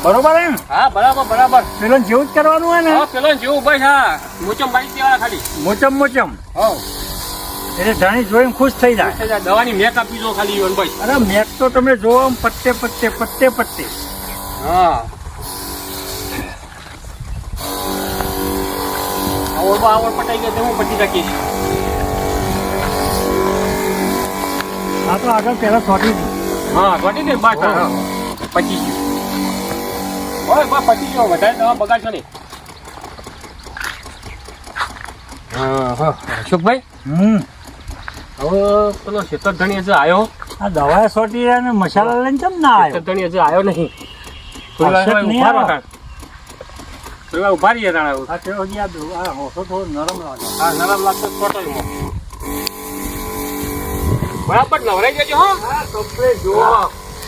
બરોબર હે ને? હા બરાબર બરાબર. પેલો જેવું જ કરવાનું હોય ને? હા પેલો જેવું બસ હા મોચમ બાઈ દેવાના ખાલી. મોચમ હા એટલે ધણી જોઈને ખુશ થઈ જાય. દવાની મેક આપી દો ખાલી ઈવન ભાઈ. અરે મેચ તો તમે જોવો આમ પત્તે હા આવડ પટાઈ ગયા હું પટી રાખીશ. આ તો આગળ પેલા છોટી હા પટી દે બસ હા પચી ગયું. ઓય બા પતી ગયો વધારે દવા બગાડશો નહીં. હા અશોકભાઈ હવે પેલો શેતરધણી હજુ આવ્યો. આ દવા છોટી રહ્યા ને મસાલા લઈને કેમ ના આવ્યો? શેતરધણી હજુ આવ્યો નહીં. થોડી વાર ઉભા રહીએ તાણા. આ તે હજી આ હોઠો થોડો નરમ લાગે. હા નરમ લાગતો ટોટલમાં બરાબર નવરાઈ જજો હો. હા કમ્પ્લીટ જો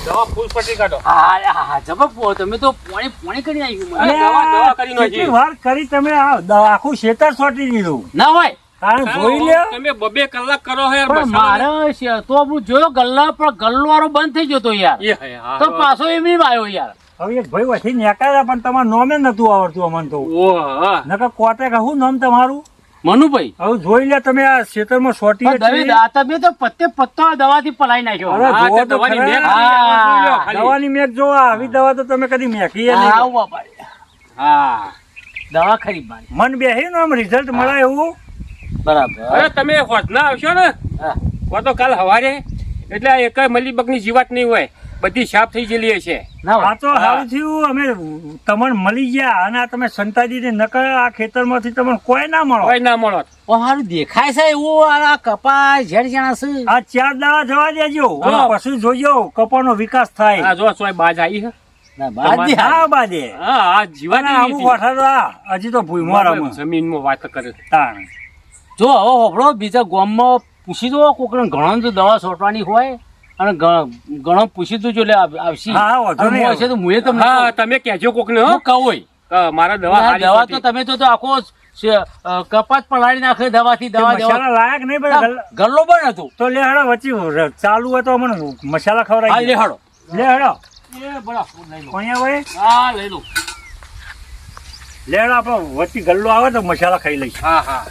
દવા ફૂલ પટી કાઢો. હા જબર તમે તો પોણી કરી નાખ્યું મને. દવા કરી નાખી. કેટલી વાર કરી તમે આખું ખેતર છોટી દીધું. ના હોય કારણ જોઈ લ્યો. તમે 2 કલાક કરો હે યાર. પણ મારે તો હું જોયો ગલ્લા પણ ગલ્લો વાળો બંધ થઈ ગયો તો યાર. તો પાછો એમ આવ્યો યાર. હવે એક ભાઈ વધી નેકાયા પણ તમારું નામે નતું આવડતું અમને તો. નકર કોટે કહું નામ તમારું મનુભાઈ હવે જોઈ લે તમે આ ખેતરમાં છોટી તમે તો પત્તો દવાથી પલાઈ નાખ્યો. અરે જુઓ તો દવાની ખરા. મેક દવાની મેક જો આવી દવા તો તમે કદી મેકી હા દવા ખરી મારી મન બેહી નો આમ રિઝલ્ટ મળે એવું. બરાબર. અરે તમે હોજના આવશો ને કો તો કાલ સવારે એટલે આ એક મલીબગની જીવાત નહીં હોય બધી સાફ થઈ ગયેલી હશે. આ તો સારું થયું અમે તમને મળી ગયા અને આ તમે સંતાજી ને નકર આ ખેતરમાંથી તમને કોઈ ના મળો. કોઈ ના મળો. સારું દેખાય છે એવું આ કપા ઝેડ જણા છે. આ 4 દાડા જવા દેજો પછી જોજો કપાનો વિકાસ થાય. આ જો સોય બાજ આવી છે. હા બાજે હા આ જીવાત આવું વઠાડા હજી તો ભૂઈમાં જમીનમાં વાત કરે. તાણ જો હવે હોભળો બીજા ગામમાં પૂછી દો કોકને ઘણો જો દવા છોટવાની હોય અને ઘણો પૂછી દો એટલે આવશે. હા વાંધો નહીં હશે તો હું તમને હા તમે કહેજો કોકને હો. કહું મારા દવા દવા તો તમે તો આખો કપાસ પલાળી નાખે દવાથી દવા મસાલા લાયક નહીં ભાઈ ગલ્લો પણ હતું તો લે હડો વચ્ચે ચાલુ હોય તો મને મસાલા ખવડાવી લે હડો લે હડો એ બરાબર લઈ લો. કોણિયા ભાઈ હા લઈ લો. લે હડો આપણો વચ્ચે ગલ્લો આવે તો મસાલા ખાઈ લઈશ. હા હા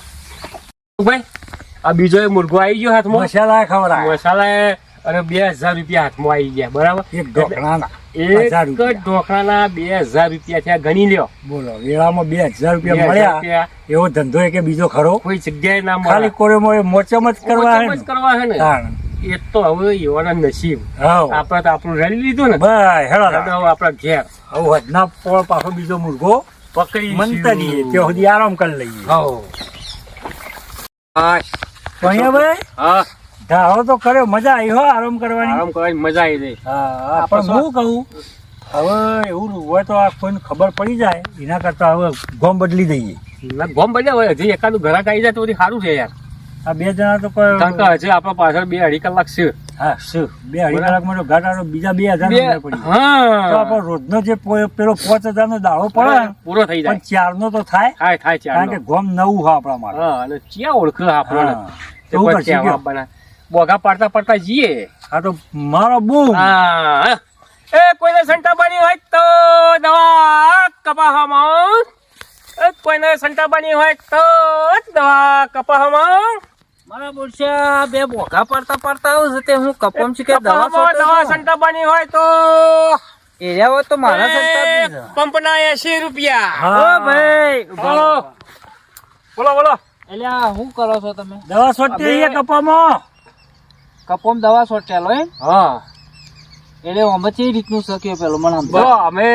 ભાઈ આ બીજો એક મુર્ગો આવી ગયો હાથમાં. મસાલા ખવડાવે મસાલા અને 2000 રૂપિયા હાથમાં આવી ગયા બરાબર. એક ઢોકળાના એક જ ઢોકળાના 2000 રૂપિયા થયા ગણી લ્યો. બોલો વેળામાં 2000 રૂપિયા મળ્યા એવો ધંધો કે બીજો ખરો કોઈ જગ્યાએ ના મળે. ખાલી કોરે મોરે મોચમ જ કરવા હે મોચમ જ કરવા હે ને. એ તો હવે એવાના નસીબ. આપણે તો આપણું રડી લીધું ને ભાઈ હેડો આપણા ઘેર હવે હદના પોળ પાછો બીજો મુર્ગો પકડી મંતરીએ ત્યાં સુધી આરામ કરી લઈએ. કોણિયા ભાઈ હા ધારો તો કર્યો મજા આવી હો આરામ કરવાની. આરામ કરવાની મજા આવી ગઈ. હા પણ હું કહું હવે એવું હોય તો આ કોઈને ખબર પડી જાય એના કરતા હવે ગોમ બદલી દઈએ. ગોમ બજા હોય હજી એકાદું ઘરાક આવી જાય તો સારું છે યાર. આ 2 જણા તો કોઈ કારણ કે હજી આપણા પાછળ 2-2.5 કલાક છે. હા શું 2-2.5 કલાકમાં તો ઘાટાનો બીજા 2000 પડી હા તો આપણો રોજનો જે પેલો 5000 નો દાડો પડે પૂરો થઈ પણ જાય. 4 નો તો થાય થાય કારણ કે ગોમ નવું હોય આપણા માટે. હા અને ક્યાં ઓળખ આપણને તો હું કરશી ગયો બોગા પાડતા જઈએ. આ તો મારો બૂમ. હા એ કોઈને સંટા બની હોય તો દવા કપાહમાં. એ કોઈને સંટા બની હોય તો દવા કપાહમાં. મારા બોલશે બે બોઘા પડતા આવું છે તે હું કપમ છે કે દવા સંટા બની હોય તો એરિયા હોય તો મારા સંતા પંપના 80 રૂપિયા. હા ભાઈ બોલો એટલે શું કરો છો તમે? દવા છોડતી રહીએ કપામાં. કપમ દવા છોટેલો એમ? હા એટલે અમે કઈ રીતનું શક્યો પેલો મને અમે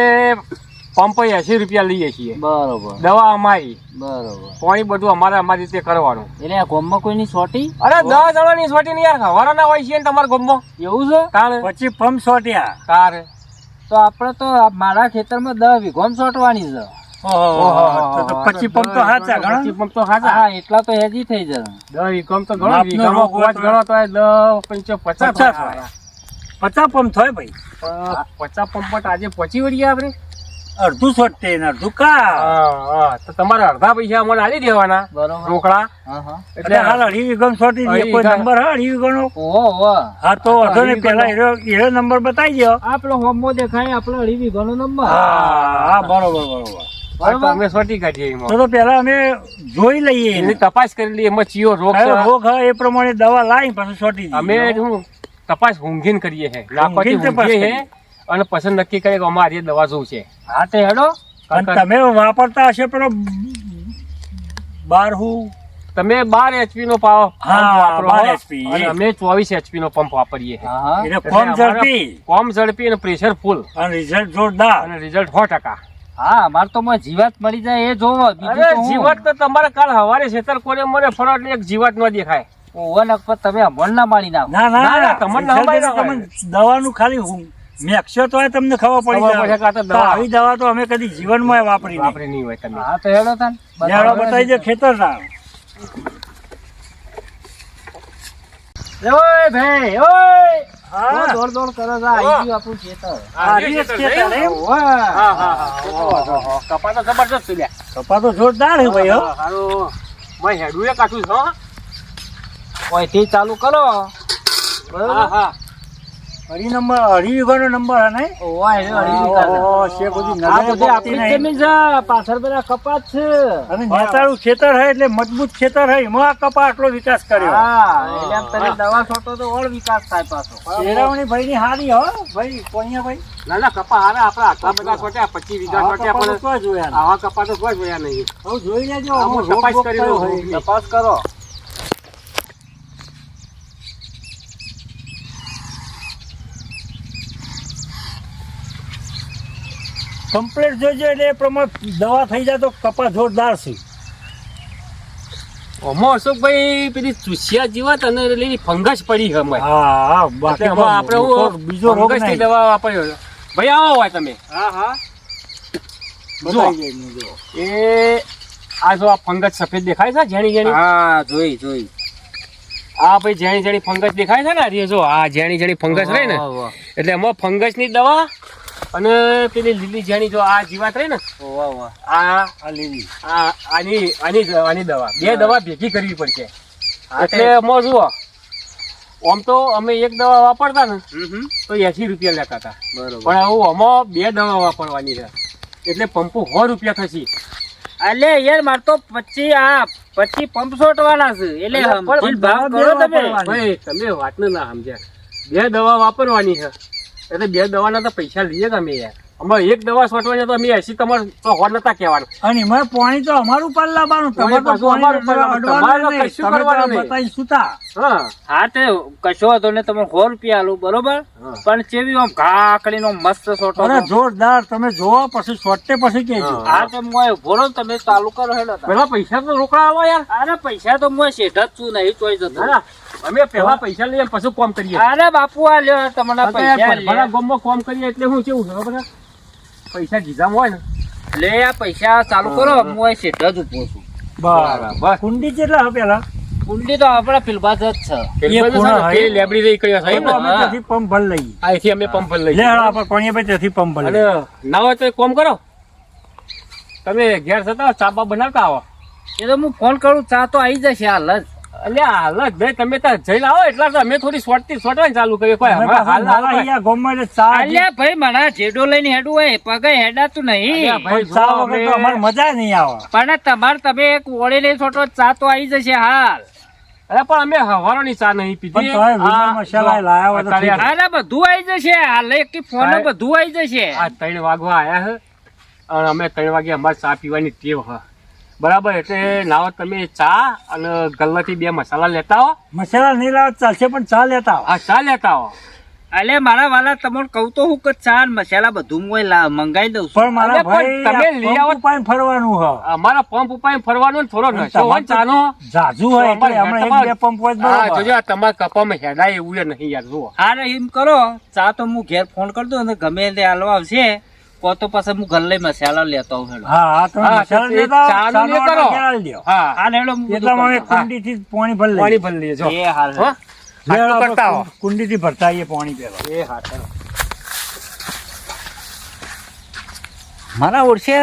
પંપ 80 રૂપિયા લઈએ છીએ. બરોબર. દવા અમારી. બરોબર. પાણી બધું અમારી રીતે કરવાનું. એટલે આ ગામમાં કોઈની સોટી? અરે 10 જણાની સોટી ની યાર ખવાના ના હોય છે ને તમારા ગામમાં. એવું છે? તારે પછી પંપ છોટ્યા તારે તો આપણે તો મારા ખેતરમાં 10 વીઘોમ સોટવાની છે. પછી પંપ તો હાચા ઘણા. પછી પંપ તો હાચા. હા એટલા તો હેજી થઈ જાય. 10 વીઘોમ તો ઘણો. વીઘામાં 5 ગણો તો 10 50 પંપ થાય ભાઈ. 50 પંપ આજે પહોંચી વળીએ આપણે. અડધું સોટે ને અડધું કા. હા, તો તમારે અડધા પૈસા અમને આલી દેવાના બરોબર. રોકડા. હા હા એટલે હાલ અઢી વીઘાનો સોટી દઈએ. અઢી કોઈ વીઘા. નંબર હા અઢી વીઘાનો? ઓહો ઓહો. હા તો વાંધો નહીં. અઢી પેલા વીઘાનો. એનો નંબર બતાવી દો. આપણો હોમો દેખાય આપણો 2.5 વીઘાનો નંબર. હા બરોબર બરોબર. હા, તો અમે સોટી કાઢીએ એમાં. તો પેલા અમે જોઈ લઈએ એની તપાસ કરી લઈએ એમાં ચિયો રોગ છે. કયો રોગ હોય એ પ્રમાણે દવા લાવી પછી સોટી દઈએ. અમે શું તપાસ ઊંઘીને કરીએ છે, લાખોથી ઊંઘીને તપાસ ઊંઘીએ કરીએ. છે અને પછી નક્કી કરીએ કે અમારે આ દવા શું છે. હા તે હેડો. અને તમે વાપરતા હશે પેલો બારહું. તમે 12 HP નો પાવર હા, વાપરો 12 HP. અને અમે 24 HP નો પંપ વાપરીએ છીએ. હા હા એટલે એટલે કોમ અમારે ઝડપી કોમ ઝડપી અને પ્રેશર ફૂલ અને રિઝલ્ટ જોરદાર. અને રિઝલ્ટ 100%. હા અમાર તો માં જીવાત મરી જાય એ જોવો બીજું અરે તો હું. જીવાત તો તમારે કાલ હવારે છેતર કોને મને ફરો એટલે એક જીવાત ન દેખાય. ઓહો નકર તમે અમણ ના મારી નાખો. ના ના, ના ના, તમને result હમાય ના તમે હોય. દવાનું ખાલી મેક્સ્યો તો તમને ખબર પડી ખબર પડશે કે આ તો જાય. તો દવા. આવી દવા તો અમે કદી જીવનમાં વાપરી નહીં. વાપરી નહીં હોય તમે. હા તો હેડો તાન. ઝાડો બતાવી દે ખેતર ના. ઓય ભાઈ ઓય. હા. દોડ દોડ કરો છો આવી ગયું આપણું ખેતર. આ રીત ખેતર એમ? ઓહો. હા, હા, હા. કપા તો જબરદસ્ત છે લ્યા. કપા તો જોરદાર છે ભાઈ હો. હારું. મેં હેડું એ કાઢું છું, હો. ઓયથી ચાલુ કરો. હા, હા. અઢી વીઘાનો નંબર હે ને? ઓય રે અઢી વીઘાનો. ઓહો, છે બધી આ નજરે બધી પોકતી આપણી નહીં. જમીન છે પાછળ બધા કપાત છે. અને નેતાળું ખેતર હે એટલે મજબૂત ખેતર હે એમાં આ કપા આટલો વિકાસ કર્યો. હા એટલે આમ તમે દવા છોટો તો ઓળ વિકાસ થાય પાછો. શેરાવણી ભાઈ ની હારી હો ભાઈ કોણિયા ભાઈ. ના ના કપા હારા આપડે આટલા બધા છોટ્યા 25 વીઘા આવા છોટ્યા કપા તો પણ કોઈ જોયા નહીં. આવા કપા તો કોઈ જોયા નહીં. હવે જોઈ લેજો આમાં આમાં રોગ તપાસ બોગ કરી કયો લો, હોય. રોગની. તપાસ કરો. કમ્પ્લીટ જોજો એટલે એ પ્રમાણે દવા થઈ જાય તો કપા જોરદાર છે. ઓમો અશોકભાઈ પેલી ચૂસિયા જીવાત અને પેલી ફંગસ પડી છે અમારે. હા હા એટલે બાકી આમાં આપણે તો બીજો રોગ ફંગસની નહીં. દવા વાપર્યો છે. ભાઈ આવો હોય તમે. હા હા. બતાવી દે એમને જો. એ આ જો આ ફંગસ સફેદ દેખાય છે જેણી જેણી. હા જોઈ. આ ભાઈ જેણી જેણી ફંગસ દેખાય છે ને આ જો આ જેણી જેણી ફંગસ રહી ને વાહ, વાહ. એટલે એમાં ફંગસની દવા અને પેલી લીલી જેણી જો આ જીવાત રહી ને વાહ, વાહ. આ આ લીલી. આની દવા બે દવા ભેગી કરવી પડશે. હા, એટલે એમાં જુઓ આમ તો અમે એક દવા વાપરતા ને હમ. તો 80 રૂપિયા લેતા હતા. બરોબર. પણ હવે આમાં બે દવા વાપરવાની છે એટલે પંપો 100 રૂપિયા થશે. અલે યાર માર તો 25 પંપ છોટવાના છે એટલે અલા, પણ સમજીને ભાવ દવા કરો બે તમે. વાપરવાની. ભાઈ તમે વાતને ના સમજ્યા. બે દવા વાપરવાની છે એટલે બે દવાના તો પૈસા લઈએ તમે યાર. અમારે એક દવા છોટવાની તો અમે 80 તમારે તો 100 નતા કહેવાના. અને એમાં પાણી તો અમારું પાલ લાવવાનું. પાણી તમારે તો પાછું અમારું પાણી પાલ લાવવાનું. અડવાનું નહીં. કશું તમે તો કરવાનું નહીં. બતાવી સુતા. હા હા તે કશો હતો ને તમે 100 રૂપિયા આલું બરોબર હા. પણ ચેવી આમ ઘાકડીનો મસ્ત છોટો અરે જોરદાર તમે જોવો પછી સોટે પછી કેજો. હા. હા તે મોય ભોરો ને તમે ચાલુ કરો હેડો તાર. પેલા પૈસા તો રોકડા આવો યાર. અરે પૈસા તો મોય શેઠ જ છું નહીં તોય જતો. ના, ના. અમે પેલા પૈસા લઈએ પછી કોમ કરીએ. અરે બાપુ આ લ્યો તમને પૈસા ભરભરા લે. ગામમાં કોમ કરીએ એટલે શું કેવું છે ખબર છે? પૈસા ગીધામાં હોય ને લે આ પૈસા ચાલુ કરો મોય શેઠ જ ઉભો છું. બરાબર. કુંડી કેટલા હે પેલા? કુંડી તો આપડા ફિલબાજ જ છે. પેલું ખૂણા છે ને, હોય. તે લેબડી રહી કરી છે તો અમે ને. ત્યાંથી પંપ ભરી લઈએ. અહીંથી અમે પંપ લઈ લે હાલો આપણે કોણીએ ભાઈ ત્યાંથી પંપ ભરી અને લઈએ. ના હોય તો એક કામ કરો તમે ઘેર જતા ચા બા બનાવતા આવો. એ તો હું ફોન કરું ચા તો આવી જશે હાલ જ. અલ્યા હાલ જ ભાઈ તમે ત્યાં જઈને આવો એટલા તો અમે થોડી સોટવાની ચાલુ કરીએ. કોઈ અમે હમણાં પાછા હાલ નાલા અહીંયા ગામમાં એટલે ચા અલ્યા ભાઈ મને જેડો લઈને હેડું હોય પગે હેડાતું નહીં. અલ્યા ભાઈ, પણ ચા વગર તો અમારે મજા નહીં આવે. પણ તમારે તમે એક ઓળી લઈ છોટો ચા તો આવી જશે હાલ. અરે પણ અમે હવારોની ચા નહીં પીધી. પણ તોય વિમલ મસાલા એ લાયા હોય તો અત્યારે ઠીક. અરે બધું આવી જશે હાલ એક ફોન હા. બધું આવી જશે. આ 3 વાગવા આયા છે અને અમે 3 વાગે અમારે ચા પીવાની ટેવ છે બરાબર. એટલે લાવો તમે ચા અને ગલ્લાથી 2 મસાલા લેતા આવો. મસાલા નહીં લાવે તો ચાલશે પણ ચા લેતા આવો. આ ચા લેતા આવો. અલે મારા વાલા તમને કહું તો હું કે ચા ને મસાલા બધું હું મંગાઈ દઉં છું. પણ મારા અરે પણ ભાઈ તમે લઈ આવો. પંપ ઉપાડીને ફરવાનું હ. અમારા પંપ ઉપર ફરવાનો ને થોડો પણ નશો હોય ને ચાનો. જાજુ હોય એટલે હમણાં એક બે પંપ હોય તો હા, બરોબર. જોજો આ તમારા કપામાં હેડાય એવું એ નહીં યાર જુઓ. હારે એમ કરો ચા તો હું ઘેર ફોન કરી દઉં અને ગમે તે હાલવા આવશે કો તો પછી હું ઘર લઈ મસાલા લેતો આવું હેડો. હા હા તમે હા, મસાલા તો એ લેતા આવો, ચાનું ચાનો લે કરો. ઓર્ડર કરાવી દ્યો. હા હાલ હેડો હું બધું એટલામાં અમે કરતો. કુંડીથી પાણી ભરી લઈએ. પાણી ભરી લેજો. એ હાલ હો? લેવડો આટલું કરતા આપણે આવો. કુંડીથી ભરતા આવીએ પાણી પહેલા. એ હા ચાલો. મારા ઓળશે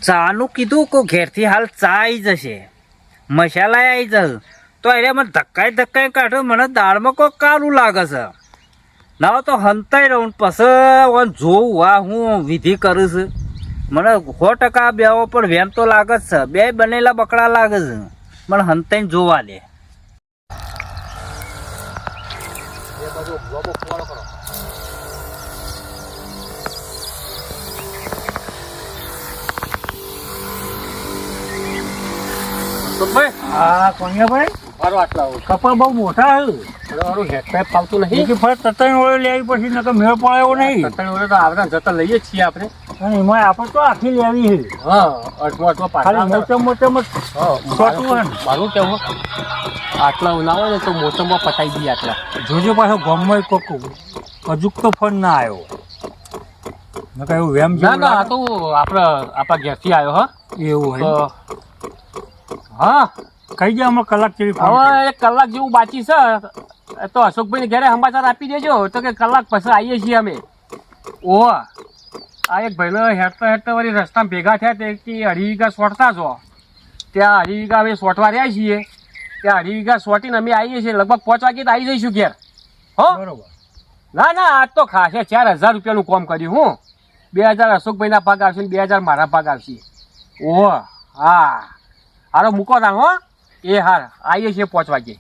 ચાનું કીધું કે ઘેરથી હાલ ચા આવી જશે, મસાલા આવી જશે, તો એને મને ધક્કાઈ કાઢો. મને દાળમાં કોઈ કારું લાગે છે. ના તો હંતાઈ રહું પછી જોઉં આ હું વિધિ કરું છું. મને 100% બેવો પણ વેમ તો લાગે જ છે. બે બનેલા બકડા લાગે છે. મને હંતાઈને જોવા દે. હા કોણિયાભાઈ, મારો આટલા કપા બહુ મોટા હે. મારું હેઠ ફાવતું નહીં. બીજી ફરજ તત્ણ ઓળે લેવી પછી નકર મેળ પડે એવો નહીં. ત્રણ વર્ષ તો આવતા જતા લઈએ જ છીએ આપણે. અને એમાં આપણે તો આખી લેવી છે. હા, અઠવા ખાલી મોટામાં છોટું હોય ને. મારું કેવું આટલા ના હોય ને તો મોટામાં પતાવી દઈએ આટલા. જોજો પાછો ગામમાં કોક અજુકતો ફોન ના આવ્યો. નકર એવું વેમ ના જેવું ના, આ લાગે. તો આપણા ઘેરથી આવ્યો. હા એવું તો હોય. હા, કહી જાય અમે કલાક જેવી ફોન હવે 1 કલાક જેવું બાકી છે. તો અશોકભાઈ ઘરે સમાચાર આપી દેજો તો કે કલાક પછી આવીએ છીએ અમે. ઓહ, આ એક ભાઈનો હેઠતા વળી રસ્તામાં ભેગા થયા તે કે 2.5 વીઘા સોટતા છો. ત્યાં 2.5 વીઘા અમે સોટવા રહ્યા છીએ. ત્યાં 2.5 વીઘા સોટીને અમે આવીએ છીએ. લગભગ 5 વાગે તો આવી જઈશું ઘેર. હો, બરોબર. ના ના, આજ તો ખાસે 4000 રૂપિયાનું કામ કર્યું. હું 2000 અશોકભાઈના ભાગ આવશે ને 2000 મારા ભાગ આવશે. ઓહ હા, હારો મૂકો તા. હો એ હાર, આવીએ છીએ 5 વાગે.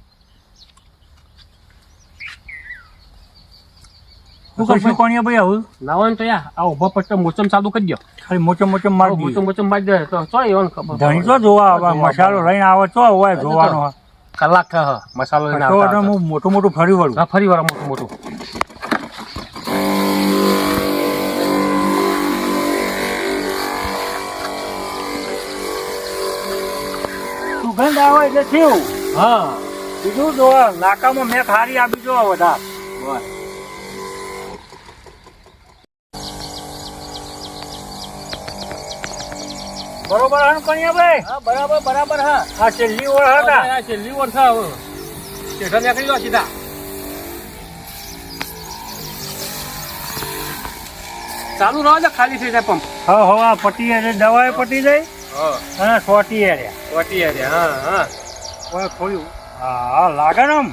શું કરશું કોણિયાભાઈ આવું? ના હોય ને તો યાર આ ઉભા પટ્ટો મોચમ ચાલુ કરી દો. ખાલી મોચમ માર દીધું. મોચમ મારી દે તો ચો એવાનું ખબર. ધણી તો જોવા આવે, મસાલો લઈને આવે તો હોય જોવાનો. કલાક થયો મસાલો લઈને તો આવતા. હું મોટું ફરી વળું. હા, ફરી વાર મોટું. સુગંધ આવે એટલે થયું. હા, બીજું જો નાકામાં મેં ખારી આપી જો વધારે. બરોબર હા કન્યાભાઈ? હા, બરાબર. હા, આ છેલ્લી ઓળ હતા. આ છેલ્લી વર્ષ હવે સ્ટેશન નીકળી જાઓ સીધા. ચાલુ રહો ને, ખાલી થઈ જાય પંપ. હા પટી એટલે દવાએ પટી જાય હા, અને સોટી રહ્યા. વટી અરે હા. ઓય ખોયું. હા લાગે ને આમ.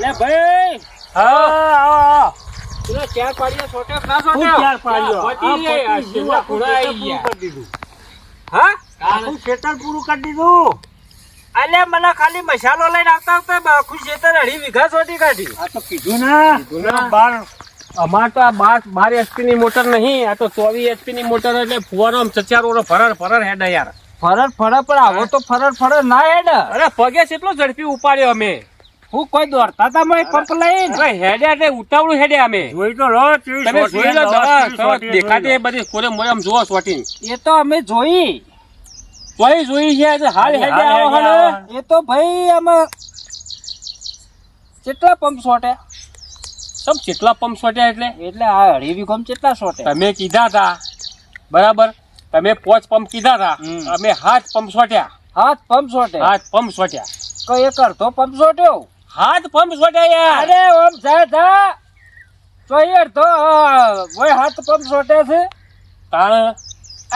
લે ભાઈ, હા પેલા 4 પાડીયા સોટ્યા ના શું સોટ્યા? ચાર પાડ્યો? વટી રે, આ છેલ્લા ખૂણા આવી ગયા. પૂરું કરી દીધું. હા, આખું ખેતર પૂરું કરી દીધું. અલ્યા મને ખાલી મસાલો લઈને આવતા આખું ખેતર 2.5 વીઘા સોટી કાઢી. આ તો કીધું ને બાર. અમાર તો આ 12 HP ની મોટર નહીં, આ તો 24 HP ની મોટર. એટલે ફુવારો આમ 4 ઓરો ફરર હેડે યાર. ફરર પણ આવો તો ફરર ના હેડ. અરે પગે કેટલો ઝડપી ઉપાડ્યો અમે. હું કોઈ દોડતા તા મેં પંપ લઈને. અરે હેડે એટલે ઉતાવળું હેડે અમે. જોઈ તો લો કેવી તમે સોટી જોઈ લો અને જરા, કેવી સોટી દેખાતી જોઈ એ બધી કોરે મોરે આમ જોવો શોટિંગ. એ તો અમે જોઈ. જોઈ છે આજે હાલ હેડે હાલ આવો હેડે હને. આવો. એ તો ભાઈ આમાં કેટલા પંપ સોટે? સબ કેટલા પંપ સોટ્યા એટલે એટલે આ 2.5 વીઘામાં કેટલા સોટે? તમે કીધા તા બરાબર, તમે 5 પંપ કીધા તા, હમ. અમે 7 પંપ સોટ્યા. 7 પંપ સોટે. 7 પંપ સોટ્યા. કોઈ એક અડધો પંપ સોટ્યો. 7 પંપ સોટ્યા યાર. અરે ઓમ જા કોઈ અડધો ઓય 7 પંપ સોટે છે. તાણ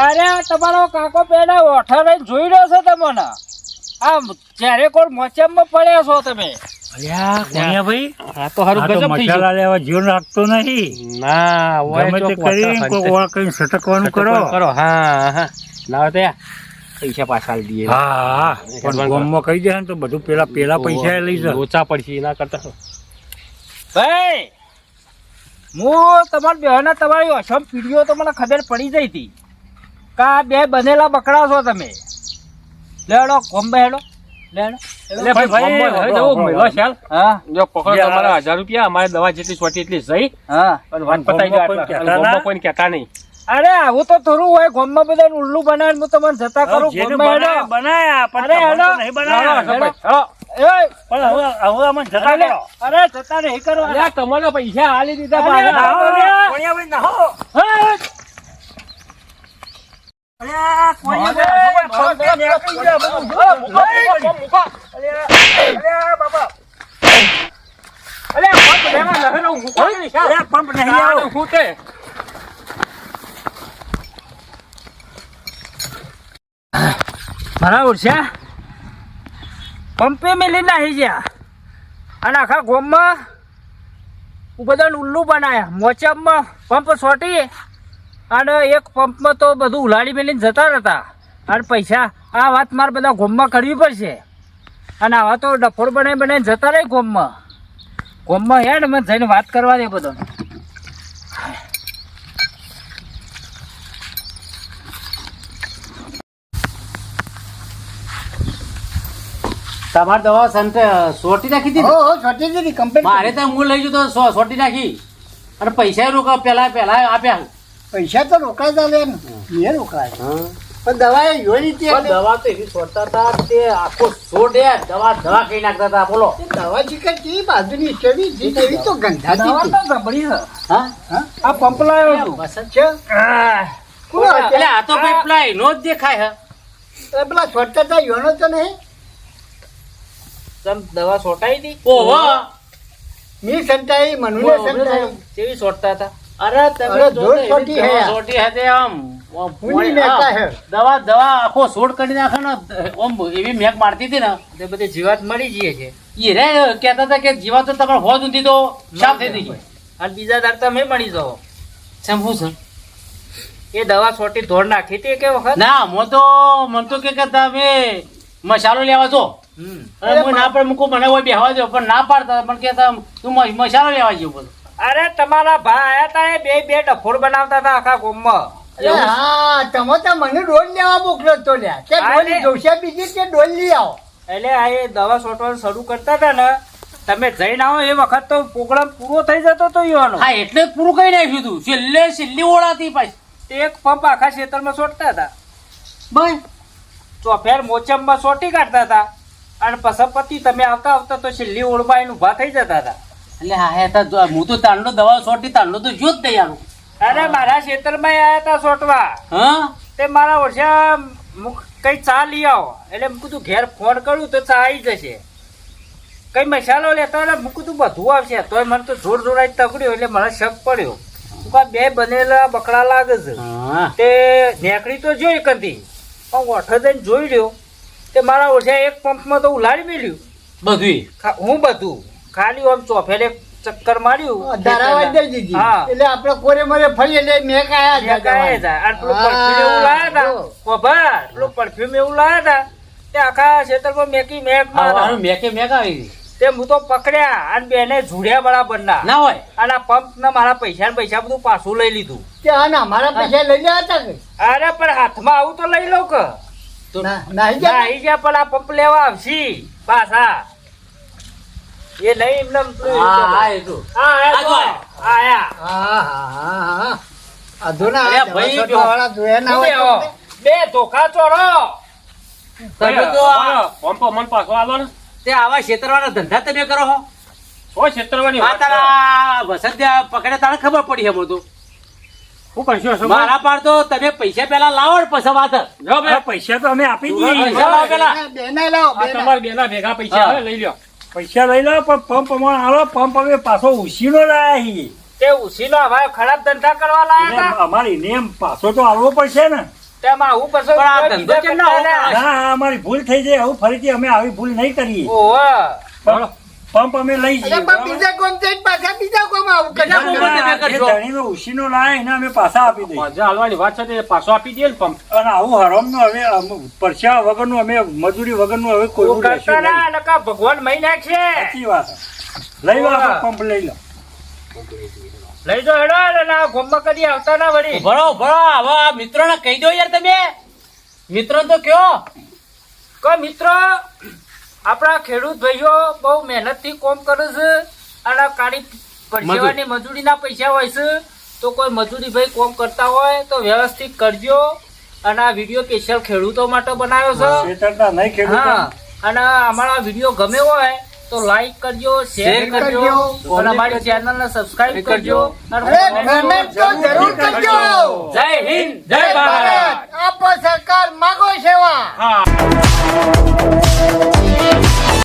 અરે આ તમારો કાકો પેલા ઓઠા લઈને જોઈ રહ્યો છે તમને. આમ જ્યારે કોઈ મોચમમાં પડ્યા છો તમે. અલ્યા કોણિયાભાઈ, આ તો હારું આ તો ગજબ થઈ મસાલા ગયું. લેવા જીવન રાખતો નહીં. ના ગમે તે કરી કોઈ ઓળ કઈ સટકવાનું કરો. હા ના તો યાર પૈસા પાછા આલી દઈએ. હા પણ ગામમાં કહી દે ને તો બધું પેલા પૈસા લઈ જાય. લોચા પડશે એના કરતા. ભાઈ હું તમારી બહેને તમારી અસમ પીડીઓ તો મને ખબર પડી જઈ હતી કે આ બે બનેલા બકરા છો તમે. લેડો કોમ્બે હેડો લેડો. એટલે ભાઈ હવે જવું મેલો ચાલ. હા જો પકડો તમારા 1000 રૂપિયા, અમારે દવા જેટલી સોટી એટલી જઈ હા. અને વાત પતાઈ જાય. ગામમાં કોઈ એટલે કહેતા ના? ગામમાં કોઈને કહેતા નહીં. અરે આવું તો થોડું હોય. ગામમાં બધા ઉલ્લુ બનાવીને હું તમને જતા કરું. જેને ગામમાં હેડો. બનાયા પણ અરે તમારે તો હેડો. નહીં બનાયા. હેડો. હેડો. એય, પણ હવે અમને જતા અરે કરો. અરે જતા નહીં કરો. અલ્યા, તમને પૈસા આલી દીધા અરે, પાછા. અરે. કોણિયાભાઈ નાહો. હા. અલ્યા કોણિયાભાઈ, પંપે નીકળી ગયા બધું. અલ્યા બાબા, અલ્યા, પંપ લેવા લહેરો મૂકો નહીં, ચાલ. અલ્યા પંપ નહીં આવો. હું તે મારા ઓરછા પંપે મેલી નાહી ગયા અને આખા ગોમમાં બધા ઉલ્લુ બનાયા મોચમમાં પંપ છોટી અને એક પંપમાં તો બધું ઉલાડી મેલીને જતા રહેતા અને પૈસા આ વાત મારે બધા ગોમમાં કરવી પડશે અને આવા તો ડફોર બનાવીને જતા રહે ગોમમાં હેડ મને જઈને વાત કરવા દે બધો તમારી દવા સોટી નાખી દીધી હો છોટી દીધી કમ્પ્લીટ. મારે તો હું લઈ જતો સોટી નાખી અને પૈસા રોકા પેલા આપ્યા પૈસા તો રોકાય ચાલે ને એ રોકાય પણ દવા એ જોઈ હતી પણ દવા તો એવી છોડતા હતા તે આખો છોડ યાર દવા કઈ નાખતા હતા બોલો દવા ચીકર કેવી બાજુની કેવી જીત એવી તો ગંધાતી દવા હતી. તો જબરી છે હા આ પંપ લાવ્યો છું વસંત છે? કોણ હતા? એટલે આ તો ભાઈ પેલા એનો જ દેખાય એ પેલા છોડતા હતા યોનો તો નહીં તમ દવા છોટાઈ હતી ઓહો મી સંતાઈ મનુને સંતાઈ કેવી છોટતા હતા અરે તમે અરે, જો જોર તો એવી છોટી હે. દવા છોટી હતી આમ ઊંડી મેકા હે. દવા આખો છોડ કરી નાખે ને ઓમ એવી મેક મારતી હતી ને તે બધી જીવાત મળી જઈએ છે એ રે કહેતા હતા કે જીવા તો તમારે હોદ ઊંધી તો સાફ થઈ ગઈ અને બીજા દાડ તમે મળી જાઓ શેમ્પુ છે એ દવા છોટી ધોળ નાખી હતી કે વખત ના મન તો કે તમે મસાલો લેવા જો અને હું ના પણ મૂકું મને કોઈ બેહવા દો પણ ના પાડતા પણ કહેતા તું મસાલો લેવા જેવું બધું અરે તમારા ભા આયા તા એ બે ડફોર બનાવતા હતા આખા ગોમમાં અરે હા તમે તો મને ડોલ લેવા મોકલો તો લ્યા કે હા, ડોલી ને. જોશે બીજી કે ડોલ લઈ આવો એટલે આ એ દવા છોટવાનું શરૂ કરતા હતા ને તમે જઈને આવો એ વખત તો પ્રોગ્રામ પૂરો થઈ જતો તો ઈવાનો હા એટલે જ પૂરું કઈ નાખ્યું તું છેલ્લી ઓળાતી પાછી એક પંપ આખા ખેતરમાં છોટતા હતા ભાઈ ચોફેર મોચમમાં છોટી કાઢતા હતા અને પસપતિ તમે આવતા આવતા તો છેલ્લી ઓળમાં એને ઊભા થઈ જતા હતા એટલે હા હે તો હું તો તાંડો દવા છોટી તાંડો તો જો જ નહીં આનું અરે મારા ખેતરમાં આયા હતા છોટવા હા તે મારા ઓછા કઈ ચા લઈ આવો એટલે મેં કીધું ઘેર ફોન કરું તો ચા આવી જશે કઈ મસાલો લેતા એટલે મેં કીધું બધું આવશે તોય મને તો જોર જોરાઈ તગડ્યો એટલે મને શક પડ્યો હું કહું, બે બનેલા બકરા લાગે છે હા તે નેકડી તો જોઈ કંથી પણ ઓઠો જઈને જોઈ રહ્યો તે મારા ઓછા એક પંપમાં તો ઉલાડી મેલ્યું બધું હું બધું ખાલી આમ ચોફેરે ચક્કર માર્યું ધારાવાઈ દઈ દીધી હા. એટલે આપણે કોરે મરે ફરી એટલે મેં કાયા મેં કાંઈ જાય. અને પેલું પરફ્યુમ એવું લાયા હતા ખબર, પેલું પરફ્યુમ એવું લાયા હતા તે આખા ક્ષેત્રમાં મેકી મેક મારે. મેકે મેક આવી ગઈ તે હું તો પકડ્યા અને બેને ઝૂડ્યા બરાબર ના ના હોય અને આ પંપ ને મારા પૈસા બધું પાછું લઈ લીધું કે હા ના મારા પૈસા લઈ ગયા હતા કે અરે પણ હાથમાં આવું તો લઈ લઉં કે તો ના નાહી ગયા નાહી ગયા પણ આ પંપ લેવા આવશી પાછા એ નહીં એમને હા હા એટલું આયા તો. આ આયા હા હા હા હા અધૂના અરે ભાઈ, વાળા જોયા ના ઉભે હોય હો. બે ધોકા ચોરો તમે તો પંપ મન પાછો આલો ને તે આવા ક્ષેત્રવાળા ધંધા તમે કરો હો સો છેતરવાની આ વાત છે. તારા વસંત પકડે તારે ખબર પડી છે બધું શું કરશું અશોક? મારા પાર તો તમે પૈસા પેલા લાવો ને પછી વાત જો ભાઈ, પૈસા તો અમે આપી દઈએ પૈસા લાવો પેલા બેના લાવો આ બેના. તમારા બેના ભેગા પૈસા હા. હવે લઈ લો પૈસા લઈ લો પણ પંપ અમારે હાલો પંપ અમે પાછો ઉછીનો લાયા છીએ તે ઉસીનો હવે ખરાબ ધંધા કરવા લાયા એટલે હતા અમારી નેમ પાછો તો આવવો પડશે ને તેમાં આવું પછી પણ આ ધંધો કેમ ના હોવો? ના અમારી ભૂલ થઈ જાય આવું ફરીથી અમે આવી ભૂલ નહીં કરીએ ઓહો પંપ અમે લઈ અરે જઈએ પણ બીજા કોમ થઈ પાછા બીજા કોમ આવું બીજા કોમ કર્યા તમે કરશો. જે ધણીનો ઉછીનો લાયા એને અમે પાછા આપી દઈએ મજા હાલવાની વાત છે તે પાછો આપી દે ને પંપ અને આવું હરામનું હવે પરસ્યા વગરનું અમે મજૂરી વગરનું હવે કોઈ કરતા ના નકા ભગવાન મહી નાખશે સાચી વાત લઈ લો આપણે પંપ લઈ લો લઈ જો હેડો અને આ ગોમમાં કદી આવતા ના વળી ભરો હવે આ મિત્રોને કહી દો યાર તમે મિત્રો તો કયો કો મિત્રો આપણા ખેડૂત ભાઈઓ બહુ મહેનતથી કામ કરે છે અને કાળી પરસેવાની મજૂરીના પૈસા હોય છે તો કોઈ મજૂરી ભાઈ કામ કરતા હોય તો વ્યવસ્થિત કરજો અને આ વિડીયો સ્પેશિયલ ખેડૂતો માટે બનાવ્યો છે ખેતરના નહીં ખેડૂતો હા અને અમારા વિડીયો ગમે હોય તો લાઈક કરજો શેર શેર કરજો કરજો, અને અમારી ચેનલને સબસ્ક્રાઇબ કરજો અને અરે comment તો જરૂર કરજો જય હિન્દ જય ભારત આપો સરકાર માગો સેવા હા